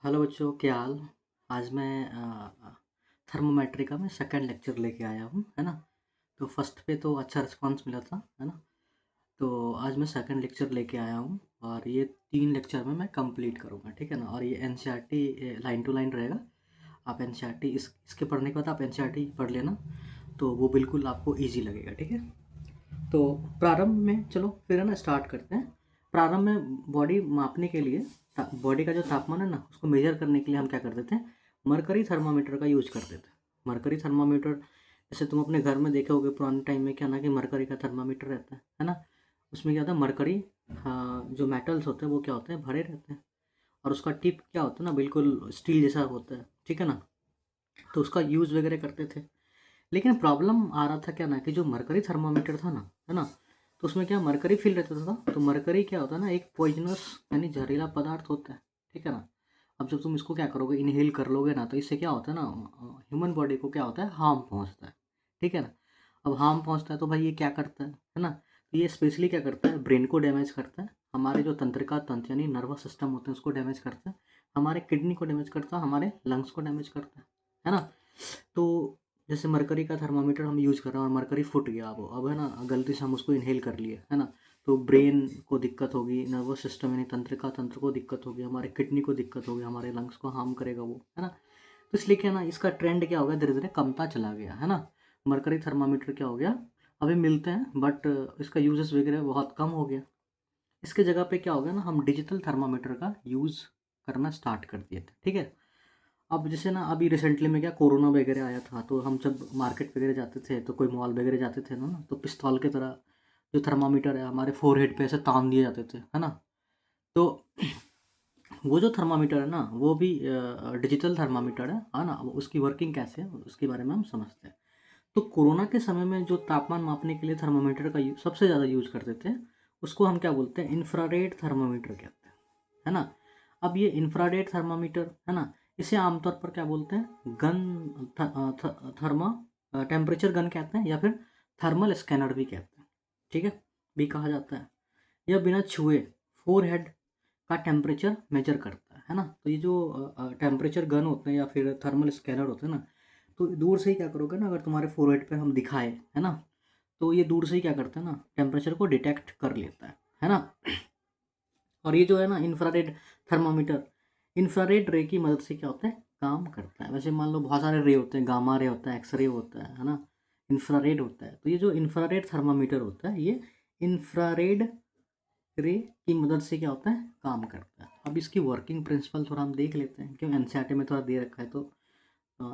Hello बच्चों, क्या हाल। आज मैं थर्मोमेट्री का मैं सेकंड लेक्चर लेके आया हूँ, है ना। तो फर्स्ट पे तो अच्छा रिस्पांस मिला था, है ना। तो आज मैं सेकंड लेक्चर लेके आया हूँ और ये 3 लेक्चर में मैं कंप्लीट करूँगा, ठीक है ना। और ये एनसीईआरटी लाइन टू लाइन रहेगा। आप एनसीईआरटी इसके पढ़ने के बाद आप एनसीईआरटी पढ़ लेना, तो वो बिल्कुल आपको ईजी लगेगा, ठीक है। तो प्रारंभ में चलो फिर है ना स्टार्ट करते हैं। प्रारंभ में बॉडी मापने के लिए बॉडी का जो तापमान है ना उसको मेजर करने के लिए हम क्या करते थे, मरकरी थर्मामीटर का यूज करते थे। मरकरी थर्मामीटर जैसे तुम अपने घर में देखे होगे पुराने टाइम में, क्या ना कि मरकरी का थर्मामीटर रहता है ना। उसमें क्या होता है, मरकरी जो मेटल्स होते हैं वो क्या होते हैं, भरे रहते हैं। और उसका टिप क्या होता है ना, बिल्कुल स्टील जैसा होता है, ठीक है ना। तो उसका यूज़ वगैरह करते थे। लेकिन प्रॉब्लम आ रहा था क्या ना कि जो मरकरी थर्मामीटर था ना, है ना, तो उसमें क्या मरकरी फिल रहता था। तो मरकरी क्या होता है ना, एक पॉइजनस यानी जहरीला पदार्थ होता है, ठीक है ना। अब जब तुम इसको क्या करोगे, इनहेल कर लोगे ना, तो इससे क्या होता है ना, ह्यूमन बॉडी को क्या होता है, हार्म पहुंचता है, ठीक है ना। अब हार्म पहुंचता है तो भाई ये क्या करता है ना। तो ये स्पेशली क्या करता है, ब्रेन को डैमेज करता है, हमारे जो तंत्रिका तंत्र यानी नर्वस सिस्टम होते हैं उसको डैमेज करता है, हमारे किडनी को डैमेज करता है, हमारे लंग्स को डैमेज करता है ना। तो जैसे मरकरी का थर्मामीटर हम यूज़ कर रहे हैं और मरकरी फूट गया, अब है ना, गलती से हम उसको इनहेल कर लिए, है ना। तो ब्रेन को दिक्कत होगी, नर्वस सिस्टम यानी तंत्रिका तंत्र को दिक्कत होगी, हमारे किडनी को दिक्कत होगी, हमारे लंग्स को हार्म करेगा वो, है ना। तो इसलिए क्या ना, इसका ट्रेंड क्या हो गया, धीरे धीरे कमता चला गया, है ना। मरकरी थर्मामीटर क्या हो गया, अभी मिलते हैं बट इसका यूजेस वगैरह बहुत कम हो गया। इसके जगह पे क्या हो गया ना, हम डिजिटल थर्मामीटर का यूज़ करना स्टार्ट कर दिए थे, ठीक है। अब जैसे ना अभी रिसेंटली में क्या कोरोना वगैरह आया था, तो हम जब मार्केट वगैरह जाते थे तो कोई मॉल वगैरह जाते थे ना, तो पिस्तौल की तरह जो थर्मामीटर है हमारे फोरहेड पे ऐसे तान दिए जाते थे, है ना। तो वो जो थर्मामीटर है ना वो भी डिजिटल थर्मामीटर है ना। अब उसकी वर्किंग कैसे है उसके बारे में हम समझते हैं। तो कोरोना के समय में जो तापमान मापने के लिए थर्मामीटर का सबसे ज़्यादा यूज करते थे, उसको हम क्या बोलते हैं, इंफ्रारेड थर्मामीटर कहते हैं, है ना। अब ये इंफ्रारेड थर्मामीटर है ना, इसे आमतौर पर क्या बोलते हैं, थर्मा टेम्परेचर गन कहते हैं, या फिर थर्मल स्कैनर भी कहते हैं, ठीक है, भी कहा जाता है। यह बिना छुए फोरहेड का टेम्परेचर मेजर करता है ना। तो ये जो टेम्परेचर गन होते हैं या फिर थर्मल स्कैनर होते हैं ना, तो दूर से ही क्या करोगे ना, अगर तुम्हारे फोरहेड पे हम दिखाए, है ना, तो ये दूर से ही क्या करता है ना, टेम्परेचर को डिटेक्ट कर लेता है ना। और ये जो है ना इंफ्रारेड थर्मामीटर, इंफ्रारेड रे की मदद से क्या होता है, काम करता है। वैसे मान लो बहुत सारे रे होते हैं, गामा रे होता है, एक्सरे होता है ना, इंफ्रारेड होता है। तो ये जो इंफ्रारेड थर्मामीटर होता है ये इंफ्रारेड रे की मदद से क्या होता है, काम करता है। अब इसकी वर्किंग प्रिंसिपल थोड़ा हम देख लेते हैं, क्यों एनसीईआरटी में थोड़ा दे रखा है, तो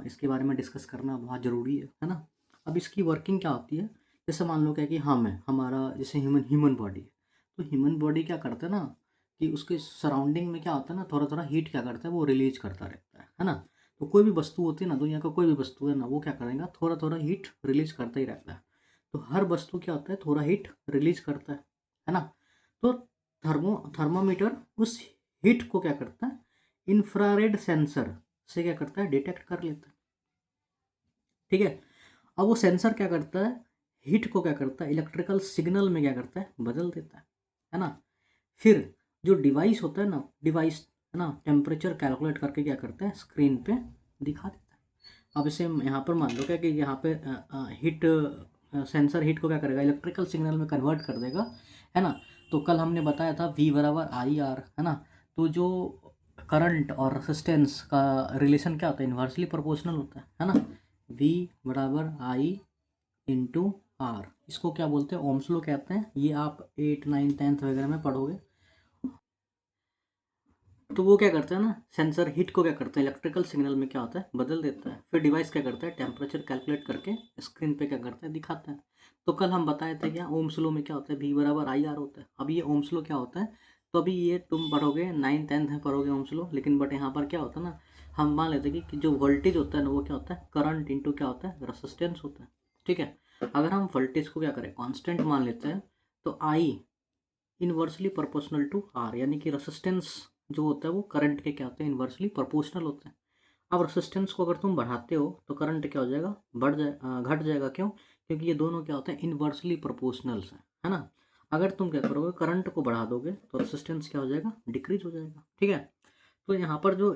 इसके बारे में डिस्कस करना बहुत ज़रूरी है ना। अब इसकी वर्किंग क्या होती है, जैसे मान लो क्या कि हम है, हमारा जैसे ह्यूमन ह्यूमन बॉडी है। तो ह्यूमन बॉडी क्या करता है ना, कि उसके सराउंडिंग में क्या होता है ना, थोड़ा थोड़ा हीट क्या करता है, वो रिलीज करता रहता है ना। तो कोई भी वस्तु होती है ना, दुनिया का कोई भी वस्तु है ना, वो क्या करेगा, थोड़ा थोड़ा हीट रिलीज करता ही रहता है। तो हर वस्तु क्या होता है, थोड़ा हीट रिलीज करता है ना। तो थर्मोमीटर उस हीट को क्या करता है, इंफ्रारेड सेंसर से क्या करता है, डिटेक्ट कर लेता है, ठीक है। अब वो सेंसर क्या करता है, हीट को क्या करता है, इलेक्ट्रिकल सिग्नल में क्या करता है, बदल देता है ना। फिर जो डिवाइस होता है ना, डिवाइस है ना, टेम्परेचर कैलकुलेट करके क्या करता है, स्क्रीन पे दिखा देता है। अब इसे यहाँ पर मान लो क्या कि यहाँ पे हीट सेंसर हीट को क्या करेगा, इलेक्ट्रिकल सिग्नल में कन्वर्ट कर देगा, है ना। तो कल हमने बताया था V बराबर आई आर, है ना। तो जो करंट और रेसिस्टेंस का रिलेशन क्या होता है, इन्वर्सली प्रोपोर्शनल होता है ना। V बराबर आई इंटू आर, इसको क्या बोलते हैं, ओम्स लॉ कहते हैं। ये आप 8 9 10th वगैरह में पढ़ोगे। तो वो क्या करता है ना, सेंसर हीट को क्या करता है, इलेक्ट्रिकल सिग्नल में क्या होता है, बदल देता है। फिर डिवाइस क्या करता है, टेम्परेचर कैलकुलेट करके स्क्रीन पे क्या करता है, दिखाता है। तो कल हम बताए थे क्या, ओम्स लॉ में क्या होता है, V बराबर आई आर होता है। अब ये ओम्स लॉ क्या होता है, तो अभी ये तुम पढ़ोगे 9 10th में पढ़ोगे ओम्स लॉ, लेकिन बट यहाँ पर क्या होता है ना, हम मान लेते हैं कि जो वोल्टेज होता है ना वो क्या होता है, करंट इंटू क्या होता है, रेसिस्टेंस होता है, ठीक है। अगर हम वोल्टेज को क्या करें, कांस्टेंट मान लेते हैं, तो I inversely proportional to R, यानी कि रेसिस्टेंस जो होता है वो करंट के क्या होते हैं, इनवर्सली प्रोपोर्शनल होते हैं। अब रेसिस्टेंस को अगर तुम बढ़ाते हो तो करंट क्या हो जाएगा, घट जाएगा। क्यों, क्योंकि ये दोनों क्या होते हैं, इनवर्सली प्रोपोर्शनल्स है ना। अगर तुम क्या करोगे, करंट को बढ़ा दोगे तो रेसिस्टेंस क्या हो जाएगा, डिक्रीज हो जाएगा, ठीक है। तो यहाँ पर जो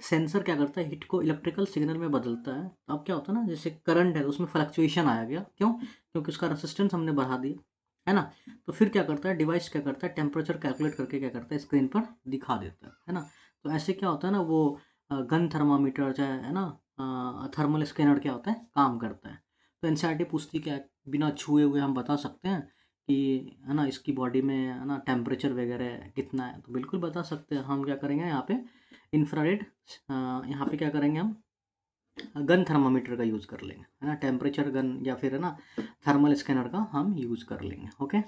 सेंसर क्या करता है, हीट को इलेक्ट्रिकल सिग्नल में बदलता है। अब क्या होता है ना, जैसे करंट है तो उसमें फ्लक्चुएशन आया गया, क्यों? क्योंकि उसका रेजिस्टेंस हमने बढ़ा दिया, है ना? तो फिर क्या करता है डिवाइस, क्या करता है टेम्परेचर कैलकुलेट करके क्या करता है स्क्रीन पर दिखा देता है ना? तो ऐसे क्या होता है ना, वो गन थर्मामीटर चाहे, है ना, थर्मल स्कैनर क्या होता है काम करता है। तो एनसीईआरटी पूछती क्या है, बिना छुए हुए हम बता सकते हैं कि, है ना, इसकी बॉडी में, है ना, टेम्परेचर वगैरह कितना है? तो बिल्कुल बता सकते हैं। हम क्या करेंगे यहाँ पे इंफ्रारेड, यहाँ पे क्या करेंगे हम गन थर्मामीटर का यूज़ कर लेंगे, है ना, टेम्परेचर गन या फिर, है ना, थर्मल स्कैनर का हम यूज़ कर लेंगे। ओके,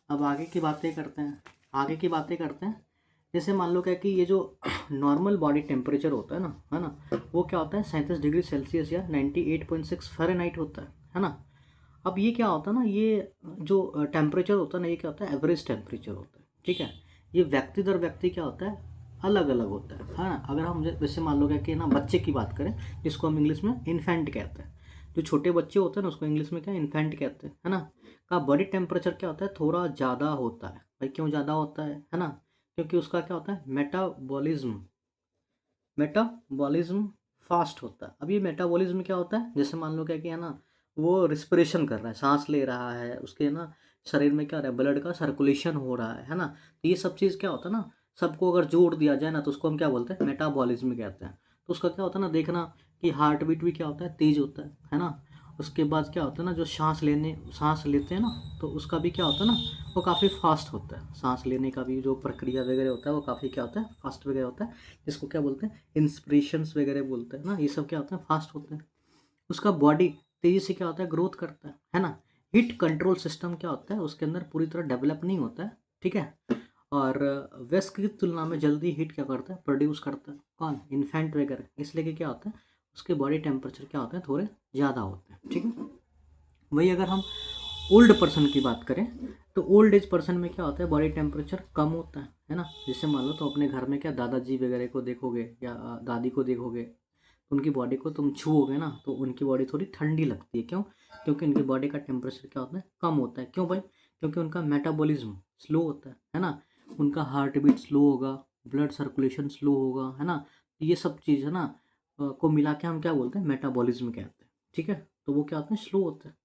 अब आगे की बातें करते हैं। जैसे मान लो क्या कि ये जो नॉर्मल बॉडी टेम्परेचर होता है ना, वो क्या होता है 37 डिग्री सेल्सियस या 98.6 फ़ारेनहाइट होता है ना। अब ये क्या होता है ना, ये जो टेम्परेचर होता है ना, ये क्या होता है एवरेज टेम्परेचर होता है, ठीक है। ये व्यक्ति दर व्यक्ति क्या होता है अलग अलग होता है ना। अगर हम जैसे मान लो क्या कि ना बच्चे की बात करें, जिसको हम इंग्लिश में इन्फेंट कहते हैं, जो छोटे बच्चे होते हैं ना उसको इंग्लिश में क्या इन्फेंट कहते हैं, है ना। का बॉडी टेम्परेचर क्या होता है थोड़ा ज़्यादा होता है। भाई क्यों ज़्यादा होता है ना, क्योंकि उसका क्या होता है मेटाबॉलिज्म फास्ट होता है। अब ये मेटाबॉलिज्म क्या होता है, जैसे मान लो क्या कि, है ना, वो रिस्पिरेशन कर रहा है, सांस ले रहा है, उसके ना शरीर में क्या हो रहा है ब्लड का सर्कुलेशन हो रहा है ना। तो ये सब चीज़ क्या होता है ना, सबको अगर जोड़ दिया जाए ना तो उसको हम क्या बोलते हैं मेटाबॉलिज्म कहते हैं। तो उसका क्या होता है ना, देखना कि हार्ट बीट भी क्या होता है तेज होता है ना। उसके बाद क्या होता है ना, जो सांस लेते हैं ना, तो उसका भी क्या होता है ना, वो काफ़ी फास्ट होता है। सांस लेने का भी जो प्रक्रिया वगैरह होता है वो काफ़ी क्या होता है फास्ट वगैरह होता है, जिसको क्या बोलते हैं इंस्पिरेशंस वगैरह बोलते हैं ना। ये सब क्या होता है फास्ट होता है। उसका बॉडी तेज़ी से क्या होता है ग्रोथ करता है ना। हीट कंट्रोल सिस्टम क्या होता है उसके अंदर पूरी तरह डेवलप नहीं होता है, ठीक है। और वयस्क की तुलना में जल्दी हीट क्या करता है प्रोड्यूस करता है, कौन इन्फेंट वगैरह। इसलिए कि क्या होता है उसके बॉडी टेम्परेचर क्या होते हैं थोड़े ज़्यादा होते हैं, ठीक है। वही अगर हम ओल्ड पर्सन की बात करें तो ओल्ड एज पर्सन में क्या होता है बॉडी टेम्परेचर कम होता है ना। जैसे मान लो तो अपने घर में क्या दादाजी वगैरह को देखोगे या दादी को देखोगे, तो उनकी बॉडी को तुम छुओगे ना तो उनकी बॉडी थोड़ी ठंडी लगती है, क्यों? क्योंकि उनकी बॉडी का टेम्परेचर क्या होता है कम होता है। क्यों भाई? क्योंकि उनका मेटाबॉलिज्म स्लो होता है ना। उनका हार्ट बीट स्लो होगा, ब्लड सर्कुलेशन स्लो होगा, है ना। तो ये सब चीज़ है ना को मिला के हम क्या बोलते हैं मेटाबॉलिज्म कहते हैं, ठीक है। तो वो क्या होता है स्लो होता है।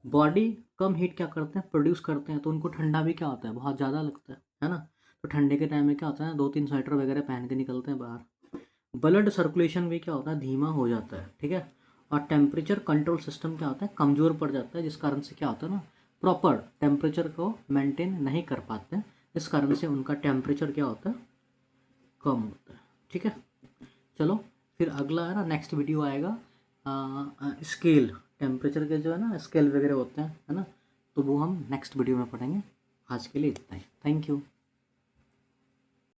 बॉडी कम हीट क्या करते हैं प्रोड्यूस करते हैं, तो उनको ठंडा भी क्या होता है बहुत ज़्यादा लगता है ना। तो ठंडे के टाइम में क्या होता है 2-3 स्वेटर वगैरह पहन के निकलते हैं बाहर। ब्लड सर्कुलेशन भी क्या होता है धीमा हो जाता है, ठीक है। और टेम्परेचर कंट्रोल सिस्टम क्या होता है कमज़ोर पड़ जाता है, जिस कारण से क्या होता है ना प्रॉपर टेम्परेचर को मेंटेन नहीं कर पाते हैं। इस कारण से उनका टेम्परेचर क्या होता है कम होता है, ठीक है। चलो फिर अगला है ना नेक्स्ट वीडियो आएगा स्केल, टेम्परेचर के जो है ना स्केल वगैरह होते हैं, है ना। तो वो हम नेक्स्ट वीडियो में पढ़ेंगे। आज के लिए इतना ही, थैंक यू।